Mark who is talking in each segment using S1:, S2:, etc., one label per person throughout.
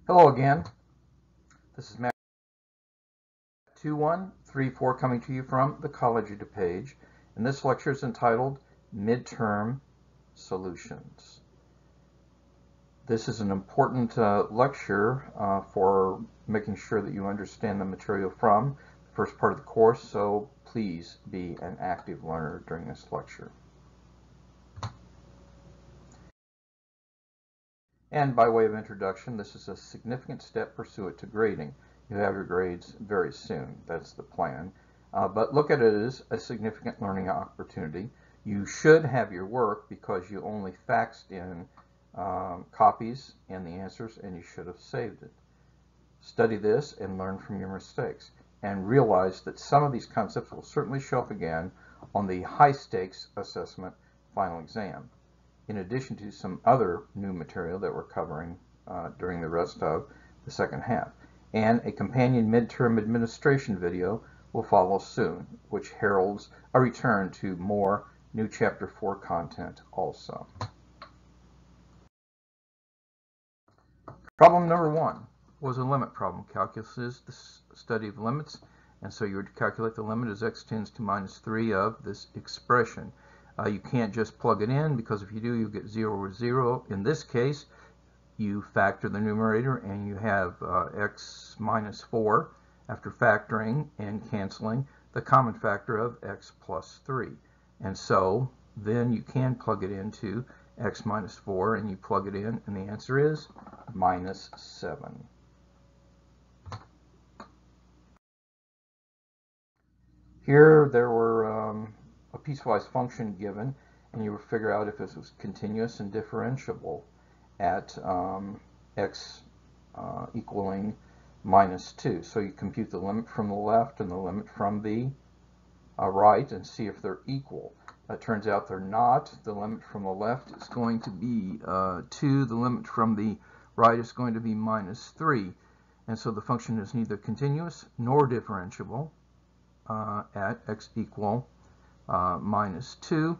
S1: Hello again. This is Matt 2134 coming to you from the College page, and this lecture is entitled Midterm Solutions. This is an important lecture for making sure that you understand the material from the first part of the course, so please be an active learner during this lecture. And by way of introduction, this is a significant step pursuant to grading. You have your grades very soon. That's the plan. But look at it as a significant learning opportunity. You should have your work because you only faxed in copies and the answers, and you should have saved it. Study this and learn from your mistakes. And realize that some of these concepts will certainly show up again on the high-stakes assessment final exam, in addition to some other new material that we're covering during the rest of the second half. And a companion midterm administration video will follow soon, which heralds a return to more new Chapter 4 content also. Problem number 1 was a limit problem. Calculus is the study of limits, and so you would calculate the limit as x tends to -3 of this expression. You can't just plug it in, because if you do, you get 0 over 0. In this case, you factor the numerator and you have x minus 4 after factoring and canceling the common factor of x plus 3. And so then you can plug it into x minus 4, and you plug it in, and the answer is -7. Here there were a piecewise function given, and you would figure out if this was continuous and differentiable at x equaling -2. So you compute the limit from the left and the limit from the right and see if they're equal. It turns out they're not. The limit from the left is going to be 2. The limit from the right is going to be -3. And so the function is neither continuous nor differentiable at x equal -2,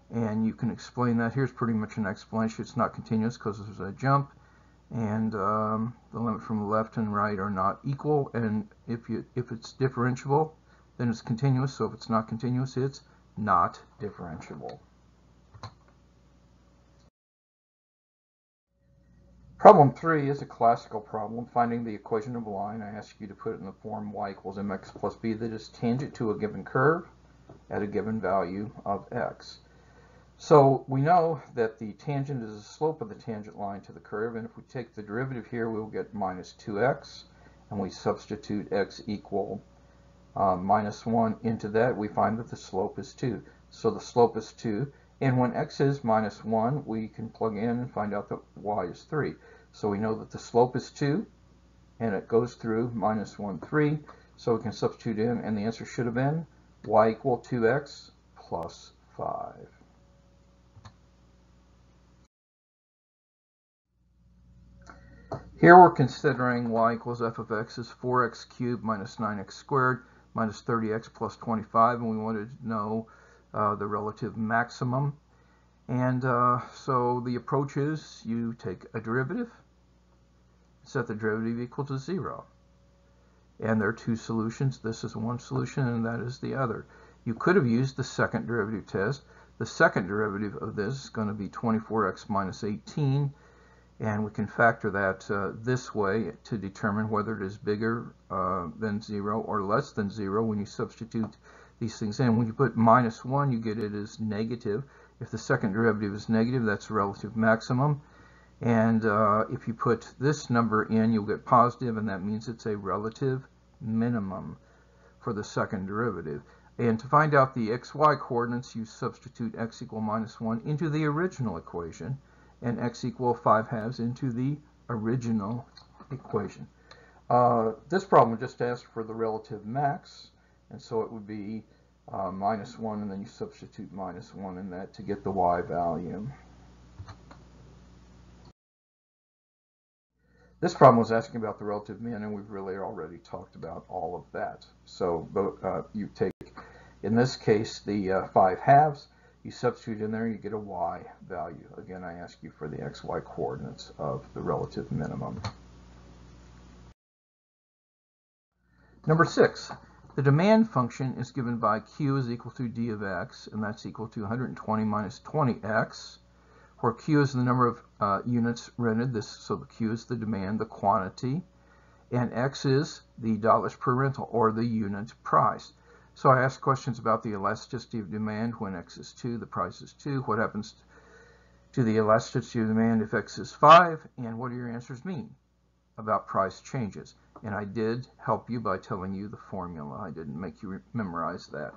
S1: and you can explain that. Here's pretty much an explanation. It's not continuous because there's a jump, and the limit from the left and right are not equal, and if it's differentiable, then it's continuous. So if it's not continuous, it's not differentiable. Problem 3 is a classical problem, finding the equation of a line. I ask you to put it in the form y equals mx plus b that is tangent to a given curve at a given value of x. So we know that the tangent is the slope of the tangent line to the curve, and if we take the derivative here, we'll get -2x, and we substitute x equal -1 into that, we find that the slope is 2. So the slope is 2, and when x is -1, we can plug in and find out that y is 3. So we know that the slope is 2, and it goes through -1, 3, so we can substitute in, and the answer should have been y equal 2x plus 5. Here we're considering y equals f of x is 4x cubed minus 9x squared minus 30x plus 25, and we wanted to know the relative maximum. And so the approach is you take a derivative, set the derivative equal to 0. And there are two solutions. This is one solution, and that is the other. You could have used the second derivative test. The second derivative of this is going to be 24x minus 18, and we can factor that this way to determine whether it is bigger than 0 or less than 0 when you substitute these things in. When you put -1, you get it as negative. If the second derivative is negative, that's a relative maximum. And if you put this number in, you'll get positive, and that means it's a relative minimum for the second derivative. And to find out the xy coordinates, you substitute x equal -1 into the original equation, and x equal 5/2 into the original equation. This problem just asked for the relative max, and so it would be -1, and then you substitute -1 in that to get the y value. This problem was asking about the relative min, and we've really already talked about all of that. So you take, in this case, the 5/2, you substitute in there, you get a y value. Again, I ask you for the xy coordinates of the relative minimum. Number 6, the demand function is given by Q is equal to d of x, and that's equal to 120 minus 20x, where Q is the number of units rented, so the Q is the demand, the quantity, and X is the dollars per rental, or the unit price. So I asked questions about the elasticity of demand when X is 2, the price is 2. What happens to the elasticity of demand if X is 5? And what do your answers mean about price changes? And I did help you by telling you the formula. I didn't make you memorize that.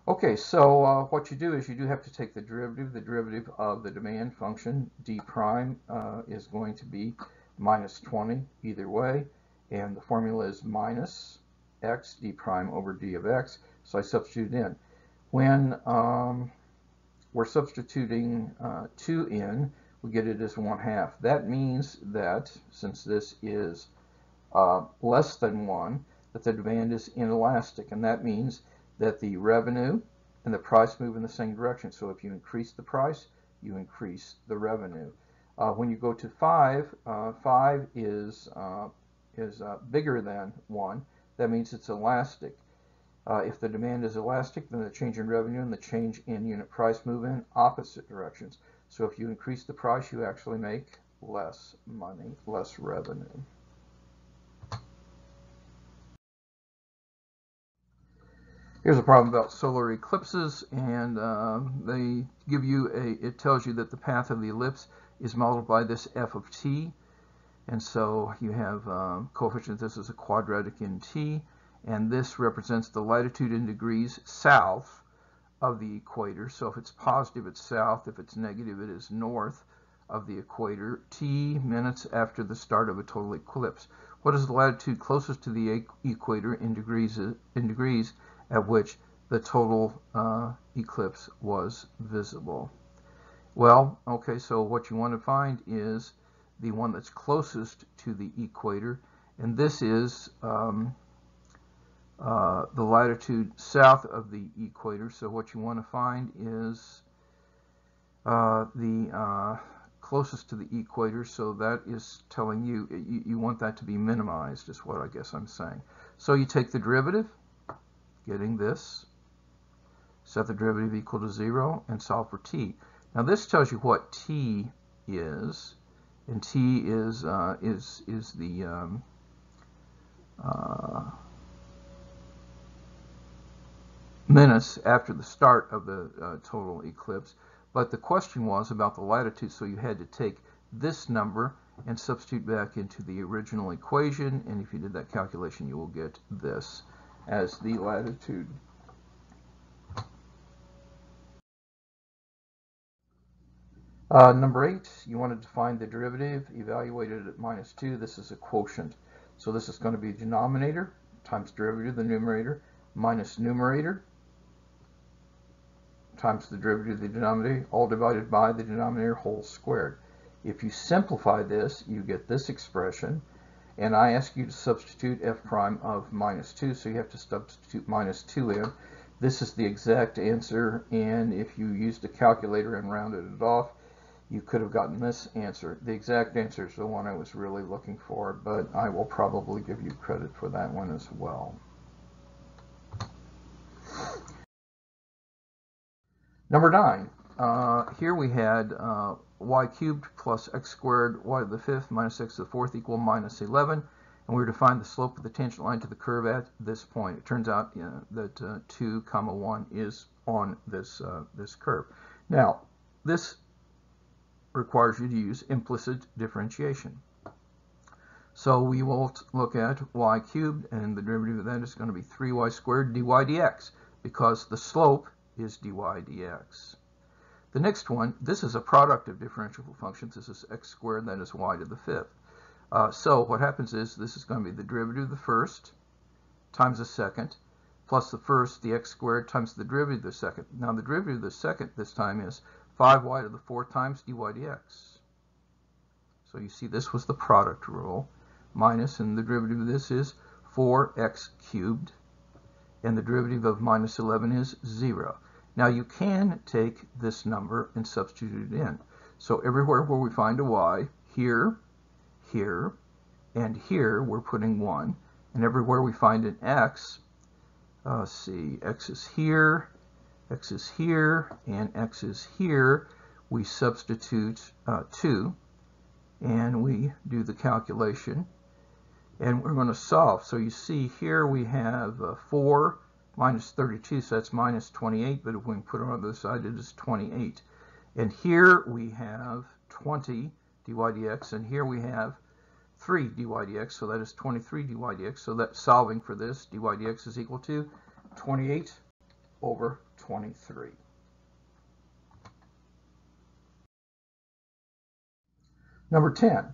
S1: Okay, so what you do is you do have to take the derivative. The derivative of the demand function, d prime, is going to be minus 20 either way. And the formula is minus x d prime over d of x. So I substitute in. When we're substituting 2 in, we get it as 1/2. That means that, since this is less than 1, that the demand is inelastic. And that means that the revenue and the price move in the same direction. So if you increase the price, you increase the revenue. When you go to 5, 5 is bigger than 1. That means it's elastic. If the demand is elastic, then the change in revenue and the change in unit price move in opposite directions. So if you increase the price, you actually make less money, less revenue. Here's a problem about solar eclipses, and they give you it tells you that the path of the ellipse is modeled by this f of t. And so you have coefficient, this is a quadratic in t, and this represents the latitude in degrees south of the equator. So if it's positive, it's south. If it's negative, it is north of the equator, t minutes after the start of a total eclipse. What is the latitude closest to the equator in degrees at which the total eclipse was visible? Well, okay, so what you want to find is the one that's closest to the equator, and this is the latitude south of the equator. So what you want to find is the closest to the equator, so that is telling you, you want that to be minimized, is what I guess I'm saying. So you take the derivative, getting this, set the derivative equal to 0, and solve for t. Now this tells you what t is, and t is the minutes after the start of the total eclipse. But the question was about the latitude, so you had to take this number and substitute back into the original equation, and if you did that calculation, you will get this as the latitude. Number 8, you wanted to find the derivative evaluated at minus 2. This is a quotient. So this is going to be denominator times derivative of the numerator minus numerator times the derivative of the denominator, all divided by the denominator whole squared. If you simplify this, you get this expression, and I ask you to substitute f prime of minus 2, so you have to substitute minus 2 in. This is the exact answer, and if you used a calculator and rounded it off, you could have gotten this answer. The exact answer is the one I was really looking for, but I will probably give you credit for that one as well. Number 9, here we had y cubed plus x squared y to the 5th minus x to the 4th equal minus 11, and we were to find the slope of the tangent line to the curve at this point. It turns out that 2, 1 is on this curve. Now, this requires you to use implicit differentiation. So we will look at y cubed, and the derivative of that is going to be 3y squared dy dx, because the slope is dy dx. The next one, this is a product of differentiable functions. This is x squared, that is y to the 5th. So what happens is this is going to be the derivative of the first times the second, plus the first, the x squared, times the derivative of the second. Now the derivative of the second this time is 5y to the 4th times dy dx. So you see this was the product rule, minus, and the derivative of this is 4x cubed, and the derivative of minus 11 is 0. Now you can take this number and substitute it in. So everywhere where we find a y, here, here, and here, we're putting 1. And everywhere we find an x, let's see, x is here, and x is here, we substitute 2, and we do the calculation, and we're going to solve. So you see here we have 4 minus 32, so that's minus 28, but if we put it on the other side, it is 28. And here we have 20 dy dx, and here we have 3 dy dx, so that is 23 dy dx. So that solving for this, dy dx is equal to 28 over 23. Number 10.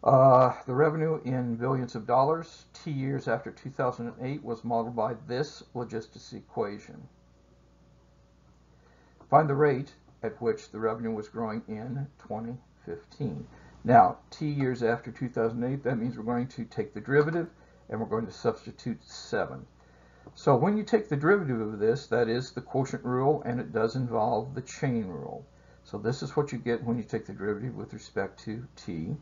S1: The revenue in billions of dollars, T years after 2008, was modeled by this logistics equation. Find the rate at which the revenue was growing in 2015. Now, T years after 2008, that means we're going to take the derivative and we're going to substitute 7. So when you take the derivative of this, that is the quotient rule, and it does involve the chain rule. So this is what you get when you take the derivative with respect to T,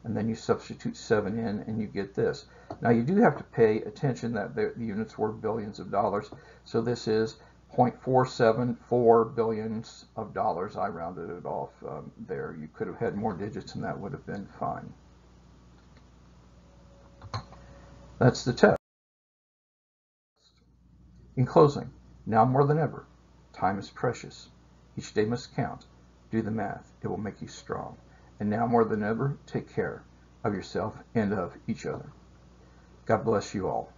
S1: and then you substitute 7 in and you get this. Now you do have to pay attention that the units were billions of dollars, so this is 0.474 billions of dollars. I rounded it off there. You could have had more digits and that would have been fine. That's the test. In closing, now more than ever, time is precious. Each day must count. Do the math. It will make you strong. And now more than ever, take care of yourself and of each other. God bless you all.